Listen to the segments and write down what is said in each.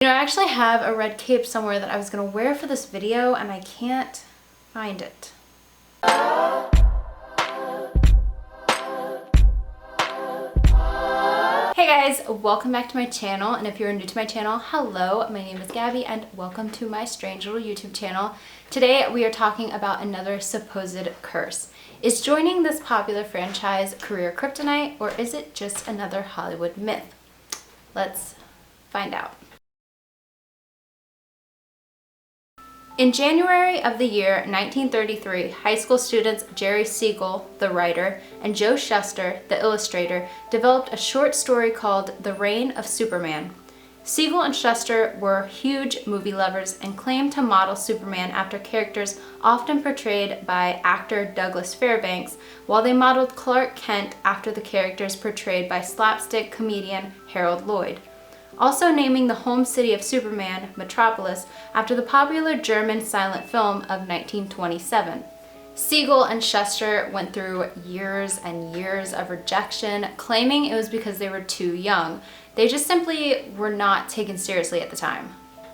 I actually have a red cape somewhere that I was gonna wear for this video and I can't find it. Hey guys, welcome back to my channel, and if you're new to my channel, hello, my name is Gabby and welcome to my strange little YouTube channel. Today we are talking about another supposed curse. Is joining this popular franchise career kryptonite, or is it just another Hollywood myth? Let's find out. In January of the year 1933, high school students Jerry Siegel, the writer, and Joe Shuster, the illustrator, developed a short story called The Reign of Superman. Siegel and Shuster were huge movie lovers and claimed to model Superman after characters often portrayed by actor Douglas Fairbanks, while they modeled Clark Kent after the characters portrayed by slapstick comedian Harold Lloyd. Also naming the home city of Superman, Metropolis, after the popular German silent film of 1927. Siegel and Shuster went through years and years of rejection, claiming it was because they were too young. They just simply were not taken seriously at the time.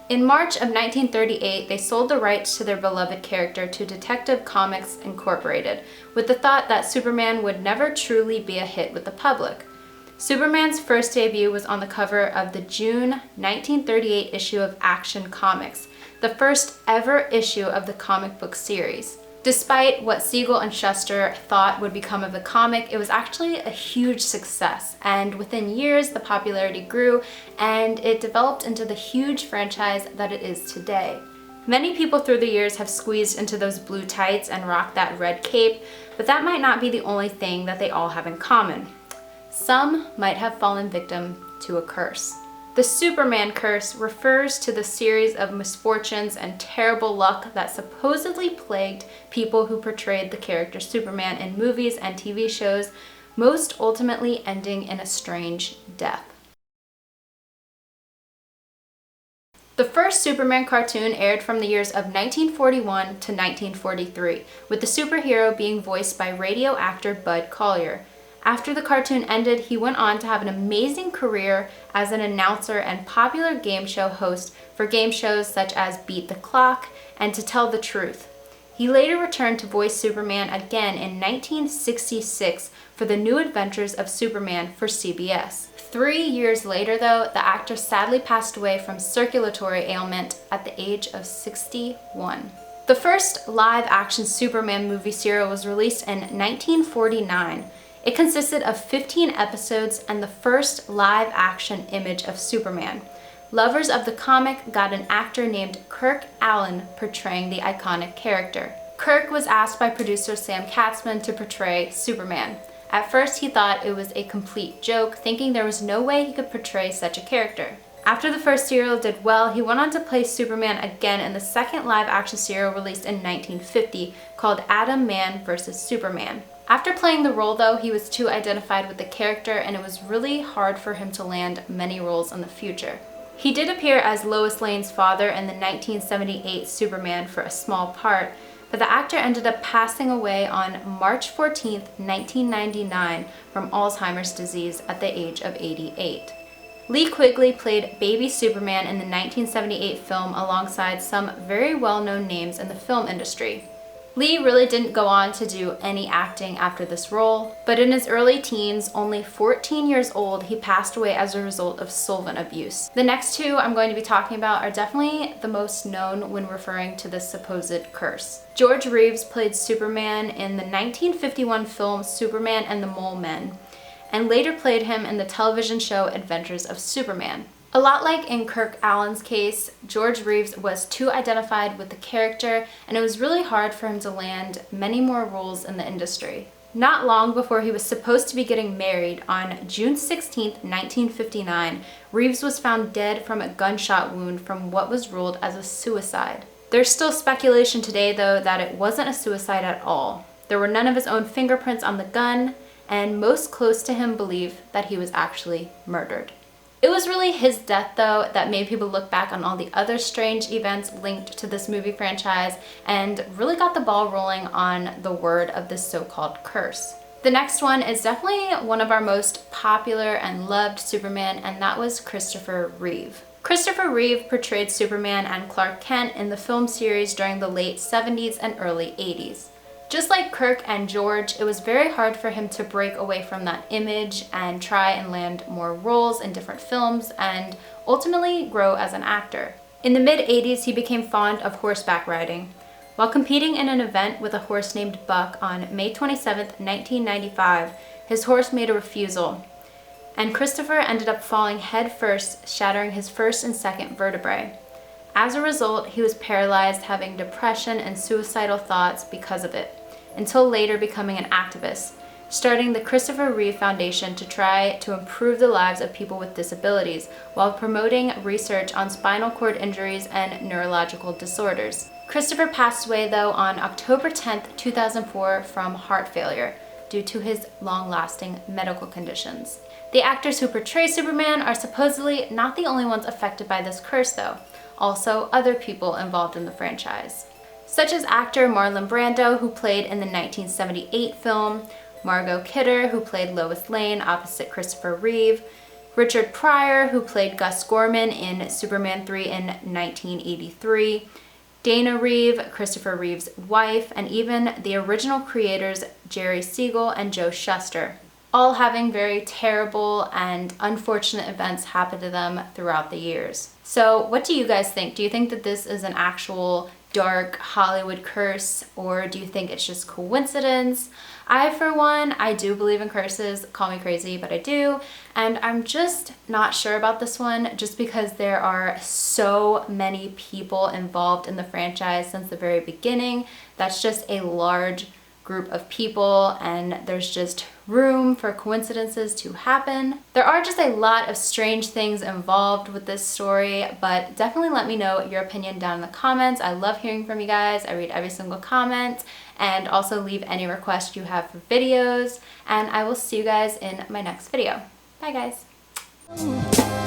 In March of 1938, they sold the rights to their beloved character to Detective Comics Incorporated, with the thought that Superman would never truly be a hit with the public. Superman's first debut was on the cover of the June 1938 issue of Action Comics, the first ever issue of the comic book series. Despite what Siegel and Shuster thought would become of the comic, it was actually a huge success, and within years the popularity grew and it developed into the huge franchise that it is today. Many people through the years have squeezed into those blue tights and rocked that red cape, but that might not be the only thing that they all have in common. Some might have fallen victim to a curse. The Superman curse refers to the series of misfortunes and terrible luck that supposedly plagued people who portrayed the character Superman in movies and TV shows, most ultimately ending in a strange death. The first Superman cartoon aired from the years of 1941 to 1943, with the superhero being voiced by radio actor Bud Collyer. After the cartoon ended, he went on to have an amazing career as an announcer and popular game show host for game shows such as Beat the Clock and To Tell the Truth. He later returned to voice Superman again in 1966 for The New Adventures of Superman for CBS. 3 years later, though, the actor sadly passed away from circulatory ailment at the age of 61. The first live-action Superman movie serial was released in 1949. It consisted of 15 episodes and the first live-action image of Superman. Lovers of the comic got an actor named Kirk Alyn portraying the iconic character. Kirk was asked by producer Sam Katzman to portray Superman. At first, he thought it was a complete joke, thinking there was no way he could portray such a character. After the first serial did well, he went on to play Superman again in the second live-action serial released in 1950 called Atom Man vs. Superman. After playing the role, though, he was too identified with the character and it was really hard for him to land many roles in the future. He did appear as Lois Lane's father in the 1978 Superman for a small part, but the actor ended up passing away on March 14, 1999 from Alzheimer's disease at the age of 88. Lee Quigley played baby Superman in the 1978 film alongside some very well-known names in the film industry. Lee really didn't go on to do any acting after this role, but in his early teens, only 14 years old, he passed away as a result of solvent abuse. The next two I'm going to be talking about are definitely the most known when referring to this supposed curse. George Reeves played Superman in the 1951 film Superman and the Mole Men, and later played him in the television show Adventures of Superman. A lot like in Kirk Alyn's case, George Reeves was too identified with the character and it was really hard for him to land many more roles in the industry. Not long before he was supposed to be getting married, on June 16, 1959, Reeves was found dead from a gunshot wound from what was ruled as a suicide. There's still speculation today, though, that it wasn't a suicide at all. There were none of his own fingerprints on the gun, and most close to him believe that he was actually murdered. It was really his death, though, that made people look back on all the other strange events linked to this movie franchise and really got the ball rolling on the word of this so-called curse. The next one is definitely one of our most popular and loved Superman, and that was Christopher Reeve. Christopher Reeve portrayed Superman and Clark Kent in the film series during the late 70s and early 80s. Just like Kirk and George, it was very hard for him to break away from that image and try and land more roles in different films and ultimately grow as an actor. In the mid-80s, he became fond of horseback riding. While competing in an event with a horse named Buck on May 27, 1995, his horse made a refusal, and Christopher ended up falling head first, shattering his first and second vertebrae. As a result, he was paralyzed, having depression and suicidal thoughts because of it, until later becoming an activist, starting the Christopher Reeve Foundation to try to improve the lives of people with disabilities while promoting research on spinal cord injuries and neurological disorders. Christopher passed away, though, on October 10, 2004 from heart failure due to his long-lasting medical conditions. The actors who portray Superman are supposedly not the only ones affected by this curse, though. Also, other people involved in the franchise, such as actor Marlon Brando, who played in the 1978 film, Margot Kidder, who played Lois Lane opposite Christopher Reeve, Richard Pryor, who played Gus Gorman in Superman 3 in 1983, Dana Reeve, Christopher Reeve's wife, and even the original creators Jerry Siegel and Joe Shuster, all having very terrible and unfortunate events happen to them throughout the years. So what do you guys think? Do you think that this is an actual dark Hollywood curse, or do you think it's just coincidence? I, for one, I do believe in curses. Call me crazy, but I do. And I'm just not sure about this one, just because there are so many people involved in the franchise since the very beginning. That's just a large group of people, and there's just room for coincidences to happen. There are just a lot of strange things involved with this story, but definitely let me know your opinion down in the comments. I love hearing from you guys. I read every single comment, and also leave any requests you have for videos, and I will see you guys in my next video. Bye guys.